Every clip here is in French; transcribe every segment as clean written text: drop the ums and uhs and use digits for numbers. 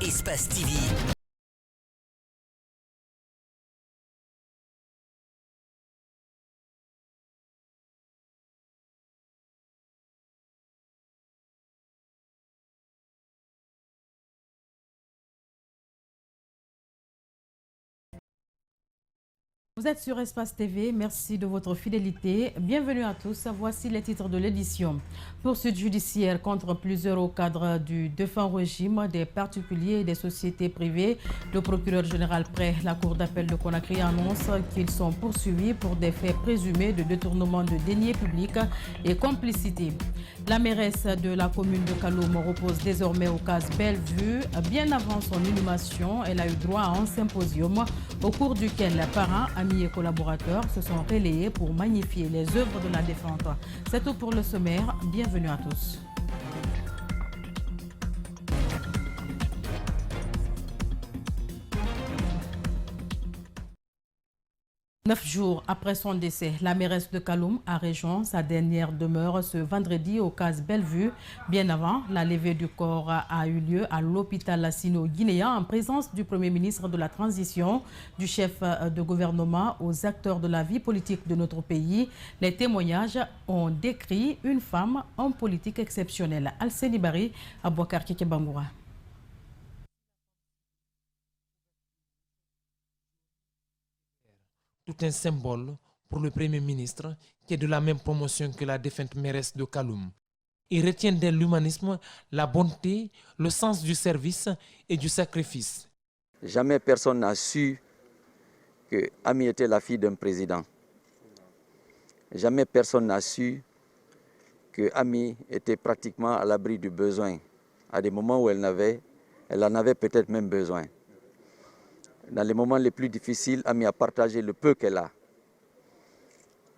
Espace TV. Vous êtes sur Espace TV, merci de votre fidélité. Bienvenue à tous, voici les titres de l'édition. Poursuite judiciaire contre plusieurs hauts cadres du défunt régime, des particuliers et des sociétés privées. Le procureur général près la Cour d'appel de Conakry annonce qu'ils sont poursuivis pour des faits présumés de détournement de deniers publics et complicité. La mairesse de la commune de Kaloum repose désormais au CAS Bellevue. Bien avant son inhumation, elle a eu droit à un symposium au cours duquel les parents, amis et collaborateurs se sont relayés pour magnifier les œuvres de la défunte. C'est tout pour le sommaire. Bienvenue à tous. 9 jours après son décès, la mairesse de Kaloum a rejoint sa dernière demeure ce vendredi au CAS Bellevue. Bien avant, la levée du corps a eu lieu à l'hôpital sino-guinéen en présence du Premier ministre de la Transition, du chef de gouvernement aux acteurs de la vie politique de notre pays. Les témoignages ont décrit une femme, homme politique exceptionnel. Alceni Bari, Abouakar Kikebangoura. Tout un symbole pour le Premier ministre qui est de la même promotion que la défunte mairesse de Kaloum. Il retient d'elle l'humanisme, la bonté, le sens du service et du sacrifice. Jamais personne n'a su que Ami était la fille d'un président. Jamais personne n'a su que Ami était pratiquement à l'abri du besoin, à des moments où elle en avait peut-être même besoin. Dans les moments les plus difficiles, Ami a partagé le peu qu'elle a.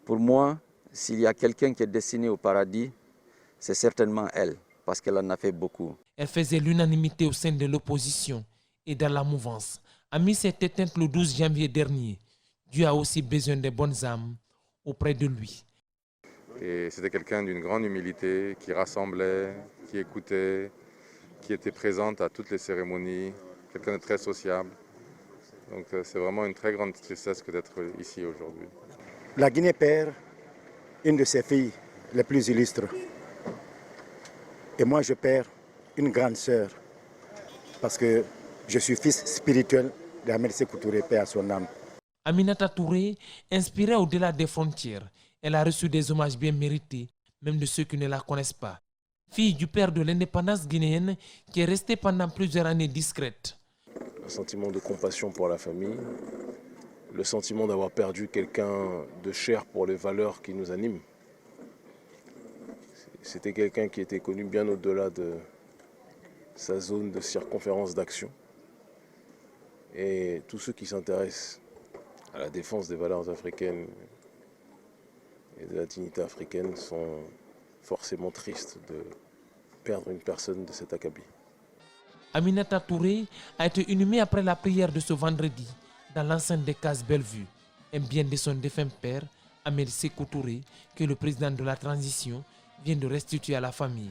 Pour moi, s'il y a quelqu'un qui est destiné au paradis, c'est certainement elle, parce qu'elle en a fait beaucoup. Elle faisait l'unanimité au sein de l'opposition et dans la mouvance. Ami s'est éteinte le 12 janvier dernier. Dieu a aussi besoin des bonnes âmes auprès de lui. Et c'était quelqu'un d'une grande humilité, qui rassemblait, qui écoutait, qui était présente à toutes les cérémonies, quelqu'un de très sociable. Donc c'est vraiment une très grande tristesse que d'être ici aujourd'hui. La Guinée perd une de ses filles les plus illustres. Et moi je perds une grande sœur parce que je suis fils spirituel d'Ahmed Sékou Touré, paix à son âme. Aminata Touré, inspirée au-delà des frontières, elle a reçu des hommages bien mérités, même de ceux qui ne la connaissent pas. Fille du père de l'indépendance guinéenne qui est restée pendant plusieurs années discrète. Un sentiment de compassion pour la famille, le sentiment d'avoir perdu quelqu'un de cher pour les valeurs qui nous animent. C'était quelqu'un qui était connu bien au-delà de sa zone de circonférence d'action. Et tous ceux qui s'intéressent à la défense des valeurs africaines et de la dignité africaine sont forcément tristes de perdre une personne de cet acabit. Aminata Touré a été inhumée après la prière de ce vendredi dans l'enceinte des CAS Bellevue, un bien de son défunt père, Ahmed Sékou Touré, que le président de la transition vient de restituer à la famille.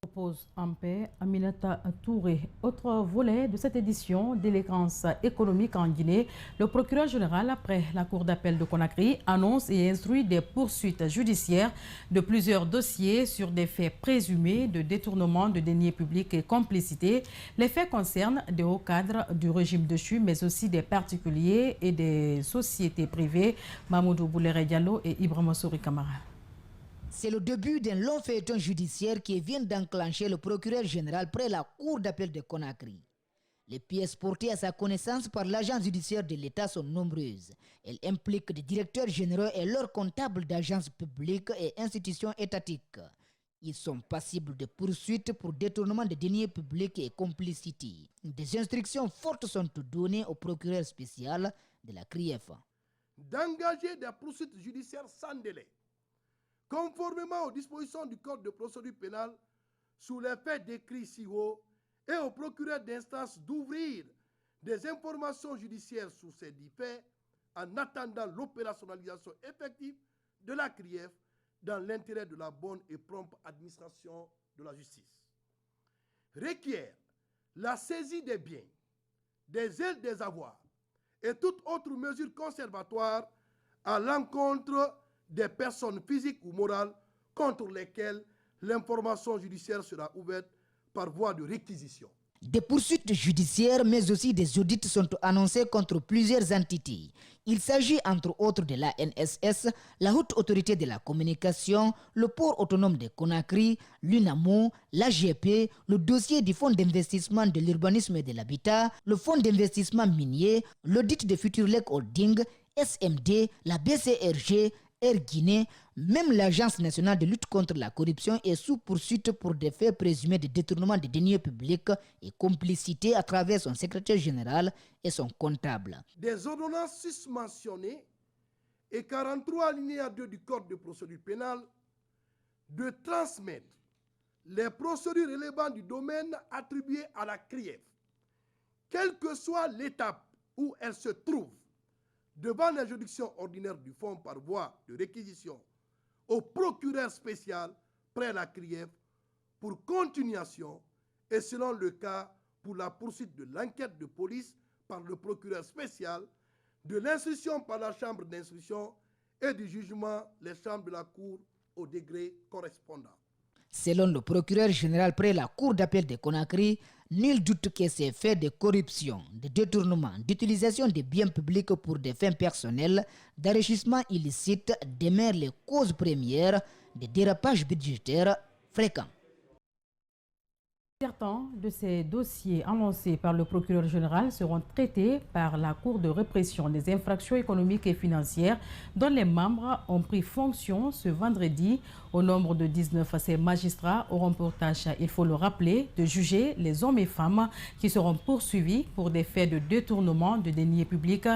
Repose en paix, Aminata Touré. Autre volet de cette édition d'élégance économique en Guinée, le procureur général, après la Cour d'appel de Conakry, annonce et instruit des poursuites judiciaires de plusieurs dossiers sur des faits présumés de détournement de deniers publics et complicité. Les faits concernent des hauts cadres du régime déchu, mais aussi des particuliers et des sociétés privées. Mamoudou Boulere Diallo et Ibrahima Souri Kamara. C'est le début d'un long feuilleton judiciaire qui vient d'enclencher le procureur général près la Cour d'appel de Conakry. Les pièces portées à sa connaissance par l'agence judiciaire de l'État sont nombreuses. Elles impliquent des directeurs généraux et leurs comptables d'agences publiques et institutions étatiques. Ils sont passibles de poursuites pour détournement de deniers publics et complicité. Des instructions fortes sont données au procureur spécial de la CRIEF d'engager des poursuites judiciaires sans délai, conformément aux dispositions du Code de procédure pénale, sous les faits décrits ci haut, et au procureur d'instance d'ouvrir des informations judiciaires sur ces dix faits en attendant l'opérationnalisation effective de la CRIEF dans l'intérêt de la bonne et prompte administration de la justice. Requiert la saisie des biens, des aides des avoirs et toute autre mesure conservatoire à l'encontre des personnes physiques ou morales contre lesquelles l'information judiciaire sera ouverte par voie de réquisition. Des poursuites judiciaires, mais aussi des audits sont annoncés contre plusieurs entités. Il s'agit entre autres de la NSS, la Haute Autorité de la Communication, le Port Autonome de Conakry, l'UNAMO, l'AGP, le dossier du Fonds d'investissement de l'urbanisme et de l'habitat, le Fonds d'investissement minier, l'audit de Futurelec Holding, SMD, la BCRG, Air Guinée, même l'Agence nationale de lutte contre la corruption est sous poursuite pour des faits présumés de détournement de deniers publics et complicité à travers son secrétaire général et son comptable. Des ordonnances susmentionnées et 43 alinéa 2 du Code de procédure pénale de transmettre les procédures relevant du domaine attribué à la CRIEF, quelle que soit l'étape où elle se trouve, devant la juridiction ordinaire du fonds par voie de réquisition au procureur spécial près la CRIEF pour continuation et selon le cas pour la poursuite de l'enquête de police par le procureur spécial, de l'instruction par la chambre d'instruction et du jugement les chambres de la cour au degré correspondant. Selon le procureur général près la cour d'appel de Conakry, nul doute que ces faits de corruption, de détournement, d'utilisation des biens publics pour des fins personnelles, d'enrichissement illicite demeurent les causes premières des dérapages budgétaires fréquents. Certains de ces dossiers annoncés par le procureur général seront traités par la Cour de répression des infractions économiques et financières dont les membres ont pris fonction ce vendredi. Au nombre de 19, ces magistrats auront pour tâche, il faut le rappeler, de juger les hommes et femmes qui seront poursuivis pour des faits de détournement de deniers publics.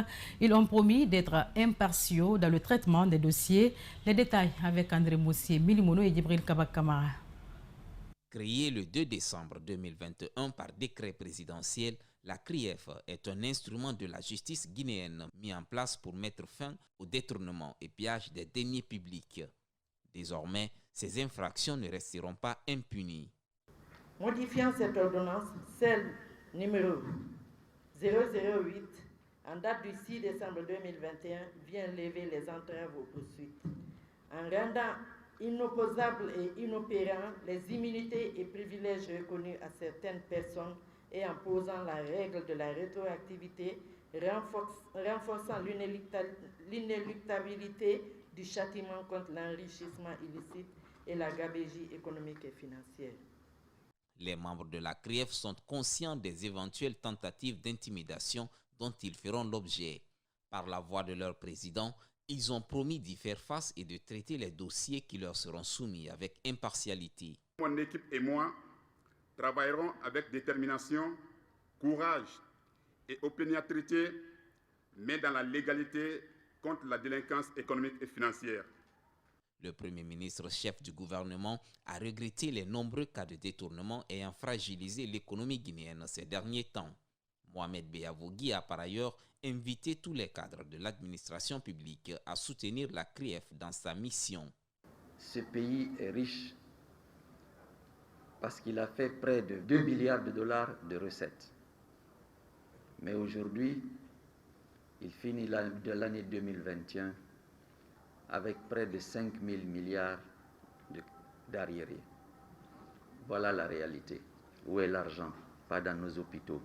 Ils ont promis d'être impartiaux dans le traitement des dossiers. Les détails avec André Moussier, Milimono et Djibril Kabak-Kamara. Créée le 2 décembre 2021 par décret présidentiel, la CRIEF est un instrument de la justice guinéenne mis en place pour mettre fin au détournement et pillage des deniers publics. Désormais, ces infractions ne resteront pas impunies. Modifiant cette ordonnance, celle numéro 008, en date du 6 décembre 2021, vient lever les entraves aux poursuites. En rendant inopposables et inopérants les immunités et privilèges reconnus à certaines personnes et en posant la règle de la rétroactivité, renforçant l'inéluctabilité du châtiment contre l'enrichissement illicite et la gabegie économique et financière. Les membres de la CRIEF sont conscients des éventuelles tentatives d'intimidation dont ils feront l'objet. Par la voix de leur président, ils ont promis d'y faire face et de traiter les dossiers qui leur seront soumis avec impartialité. Mon équipe et moi travaillerons avec détermination, courage et opiniâtreté, mais dans la légalité contre la délinquance économique et financière. Le Premier ministre, chef du gouvernement, a regretté les nombreux cas de détournement ayant fragilisé l'économie guinéenne ces derniers temps. Mohamed Beavogui a par ailleurs invité tous les cadres de l'administration publique à soutenir la CRIEF dans sa mission. Ce pays est riche parce qu'il a fait près de 2 milliards de dollars de recettes. Mais aujourd'hui, il finit de l'année 2021 avec près de 5 000 milliards d'arriérés. Voilà la réalité. Où est l'argent? Pas dans nos hôpitaux,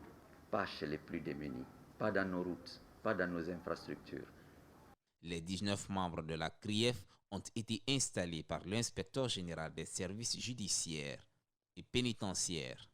pas chez les plus démunis, pas dans nos routes, pas dans nos infrastructures. Les 19 membres de la CRIEF ont été installés par l'inspecteur général des services judiciaires et pénitentiaires.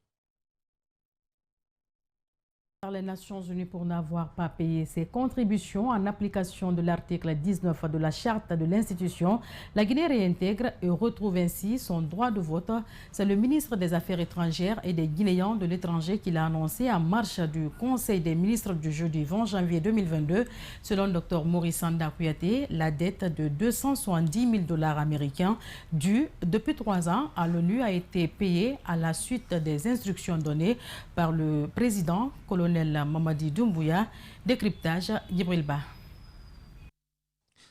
Par les Nations Unies pour n'avoir pas payé ses contributions en application de l'article 19 de la charte de l'institution, la Guinée réintègre et retrouve ainsi son droit de vote. C'est le ministre des Affaires étrangères et des Guinéens de l'étranger qui l'a annoncé en marge du Conseil des ministres du jeudi 20 janvier 2022. Selon Dr Maurice Sanda Kouyaté, la dette de 270 000 $ américains due depuis 3 ans à l'ONU a été payée à la suite des instructions données par le président colonel Mamadi Doumbouya. Décryptage, Djibril Ba.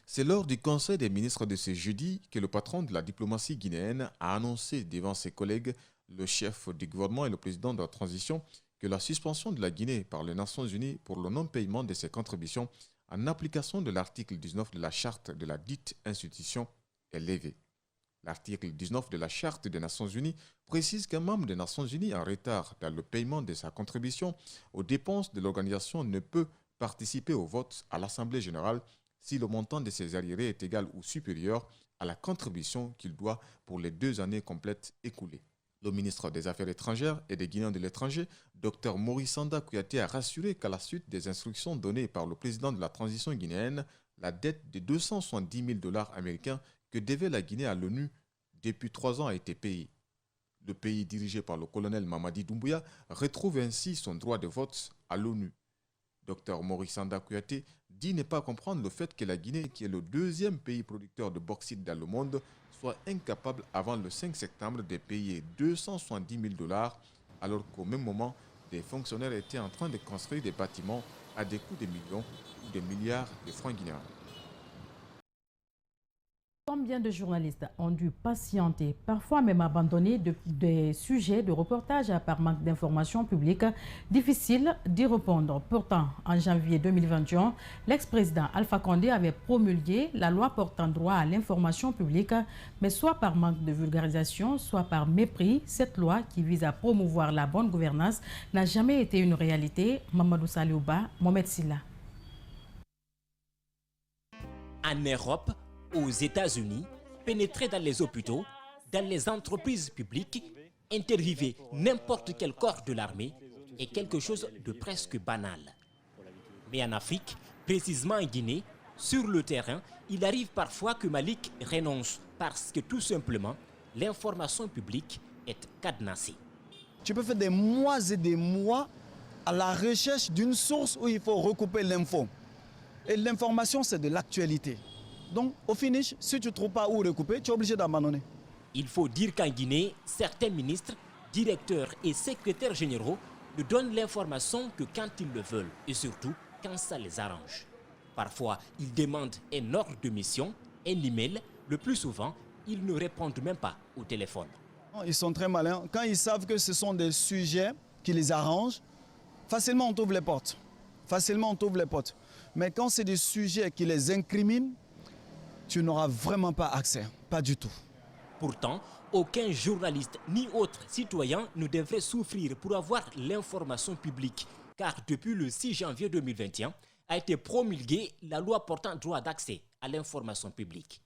C'est lors du Conseil des ministres de ce jeudi que le patron de la diplomatie guinéenne a annoncé devant ses collègues, le chef du gouvernement et le président de la transition, que la suspension de la Guinée par les Nations Unies pour le non-paiement de ses contributions en application de l'article 19 de la charte de la dite institution est levée. L'article 19 de la charte des Nations Unies précise qu'un membre des Nations Unies en retard dans le paiement de sa contribution aux dépenses de l'organisation ne peut participer au vote à l'Assemblée générale si le montant de ses arriérés est égal ou supérieur à la contribution qu'il doit pour les 2 années complètes écoulées. Le ministre des Affaires étrangères et des Guinéens de l'étranger, Dr Maurice Sanda Kouyaté, a rassuré qu'à la suite des instructions données par le président de la transition guinéenne, la dette de 270 000 $ américains que devait la Guinée à l'ONU depuis 3 ans a été payée. Le pays dirigé par le colonel Mamadi Doumbouya retrouve ainsi son droit de vote à l'ONU. Dr Maurice Sanda Kouyaté dit ne pas comprendre le fait que la Guinée, qui est le 2e pays producteur de bauxite dans le monde, soit incapable avant le 5 septembre de payer 270 000 $, alors qu'au même moment, des fonctionnaires étaient en train de construire des bâtiments à des coûts de millions ou de milliards de francs guinéens. Combien de journalistes ont dû patienter, parfois même abandonner des sujets de reportage par manque d'informations publiques? Difficile d'y répondre. Pourtant, en janvier 2021, l'ex-président Alpha Condé avait promulgué la loi portant droit à l'information publique, mais soit par manque de vulgarisation, soit par mépris, cette loi qui vise à promouvoir la bonne gouvernance n'a jamais été une réalité. Mamadou Saliouba, Mohamed Silla. En Europe, aux États-Unis, pénétrer dans les hôpitaux, dans les entreprises publiques, interviewer n'importe quel corps de l'armée est quelque chose de presque banal. Mais en Afrique, précisément en Guinée, sur le terrain, il arrive parfois que Malik renonce parce que tout simplement, l'information publique est cadenassée. Tu peux faire des mois et des mois à la recherche d'une source où il faut recouper l'info. Et l'information, c'est de l'actualité. Donc, au finish, si tu ne trouves pas où recouper, tu es obligé d'abandonner. Il faut dire qu'en Guinée, certains ministres, directeurs et secrétaires généraux ne donnent l'information que quand ils le veulent et surtout quand ça les arrange. Parfois, ils demandent un ordre de mission, un email. Le plus souvent, ils ne répondent même pas au téléphone. Ils sont très malins. Quand ils savent que ce sont des sujets qui les arrangent, facilement on t'ouvre les portes. Facilement on t'ouvre les portes. Mais quand c'est des sujets qui les incriminent, tu n'auras vraiment pas accès, pas du tout. Pourtant, aucun journaliste ni autre citoyen ne devrait souffrir pour avoir l'information publique, car depuis le 6 janvier 2021 a été promulguée la loi portant droit d'accès à l'information publique.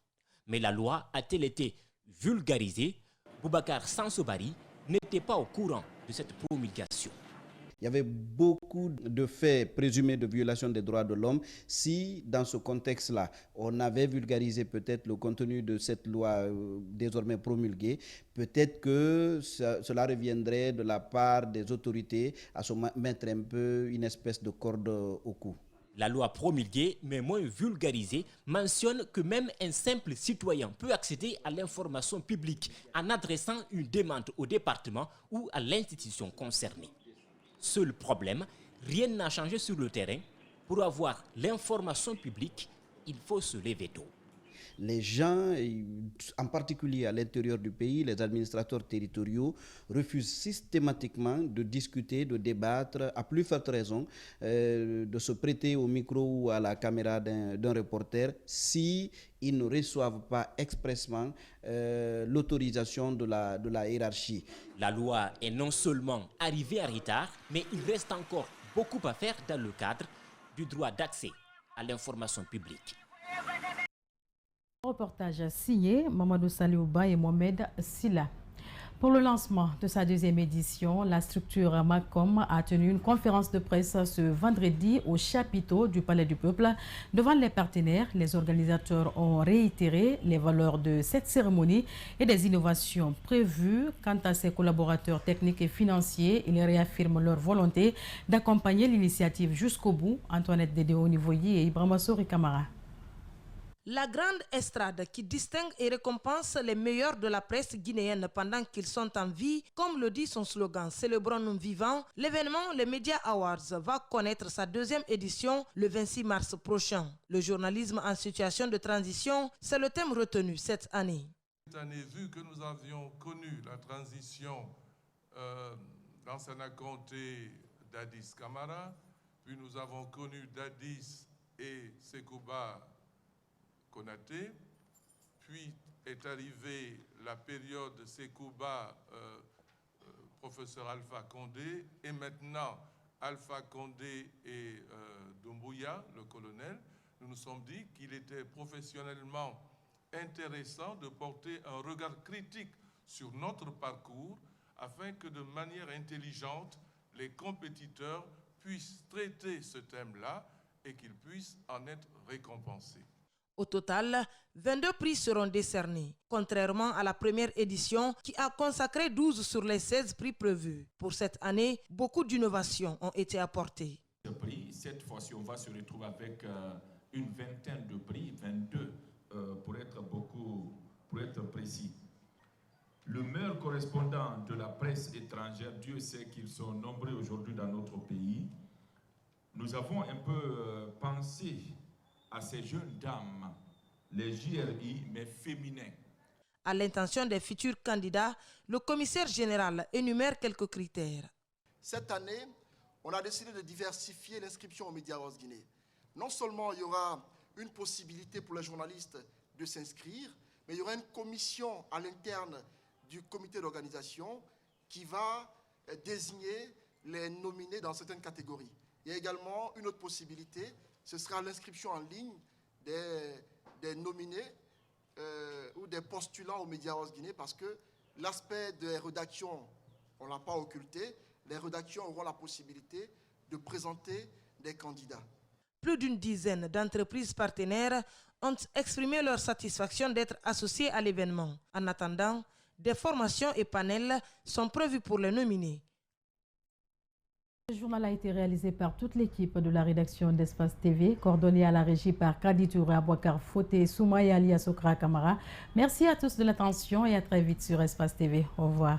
Mais la loi a-t-elle été vulgarisée? Boubacar Sansobari n'était pas au courant de cette promulgation. Il y avait beaucoup de faits présumés de violation des droits de l'homme. Si, dans ce contexte-là, on avait vulgarisé peut-être le contenu de cette loi désormais promulguée, peut-être que cela reviendrait de la part des autorités à se mettre un peu une espèce de corde au cou. La loi promulguée, mais moins vulgarisée, mentionne que même un simple citoyen peut accéder à l'information publique en adressant une demande au département ou à l'institution concernée. Seul problème, rien n'a changé sur le terrain. Pour avoir l'information publique, il faut se lever tôt. Les gens, en particulier à l'intérieur du pays, les administrateurs territoriaux, refusent systématiquement de discuter, de débattre, à plus forte raison, de se prêter au micro ou à la caméra d'un reporter si ils ne reçoivent pas expressément l'autorisation de la hiérarchie. La loi est non seulement arrivée en retard, mais il reste encore beaucoup à faire dans le cadre du droit d'accès à l'information publique. Reportage signé Mamadou Saliouba et Mohamed Silla. Pour le lancement de sa 2e édition, la structure MACOM a tenu une conférence de presse ce vendredi au chapiteau du Palais du Peuple. Devant les partenaires, les organisateurs ont réitéré les valeurs de cette cérémonie et des innovations prévues. Quant à ses collaborateurs techniques et financiers, ils réaffirment leur volonté d'accompagner l'initiative jusqu'au bout. Antoinette Dédéo-Nivoyi et Ibrahima Sori Kamara. La grande estrade qui distingue et récompense les meilleurs de la presse guinéenne pendant qu'ils sont en vie, comme le dit son slogan « Célébrons-nous vivants », l'événement Les Media Awards va connaître sa 2e édition le 26 mars prochain. Le journalisme en situation de transition, c'est le thème retenu cette année. Cette année, vu que nous avions connu la transition Lansana Conté, Dadis Camara, puis nous avons connu Dadis et Sekouba Konaté, puis est arrivée la période Sekouba, professeur Alpha Condé, et maintenant Alpha Condé et Doumbouya, le colonel. Nous nous sommes dit qu'il était professionnellement intéressant de porter un regard critique sur notre parcours afin que de manière intelligente, les compétiteurs puissent traiter ce thème-là et qu'ils puissent en être récompensés. Au total, 22 prix seront décernés, contrairement à la première édition qui a consacré 12 sur les 16 prix prévus. Pour cette année, beaucoup d'innovations ont été apportées. Cette fois-ci, on va se retrouver avec une vingtaine de prix, 22 pour être précis. Le meilleur correspondant de la presse étrangère, Dieu sait qu'ils sont nombreux aujourd'hui dans notre pays. Nous avons un peu pensé à ces jeunes dames, les JRI, mais féminins. À l'intention des futurs candidats, le commissaire général énumère quelques critères. Cette année, on a décidé de diversifier l'inscription aux Media Awards Guinée. Non seulement il y aura une possibilité pour les journalistes de s'inscrire, mais il y aura une commission à l'interne du comité d'organisation qui va désigner les nominés dans certaines catégories. Il y a également une autre possibilité, ce sera l'inscription en ligne des nominés ou des postulants aux Media Awards Guinée, parce que l'aspect des rédactions, on ne l'a pas occulté, les rédactions auront la possibilité de présenter des candidats. Plus d'une dizaine d'entreprises partenaires ont exprimé leur satisfaction d'être associées à l'événement. En attendant, des formations et panels sont prévus pour les nominés. Ce journal a été réalisé par toute l'équipe de la rédaction d'Espace TV, coordonnée à la régie par Kadi Touré, Abouakar Foté, Soumaya Ali Asokra Kamara. Merci à tous de l'attention et à très vite sur Espace TV. Au revoir.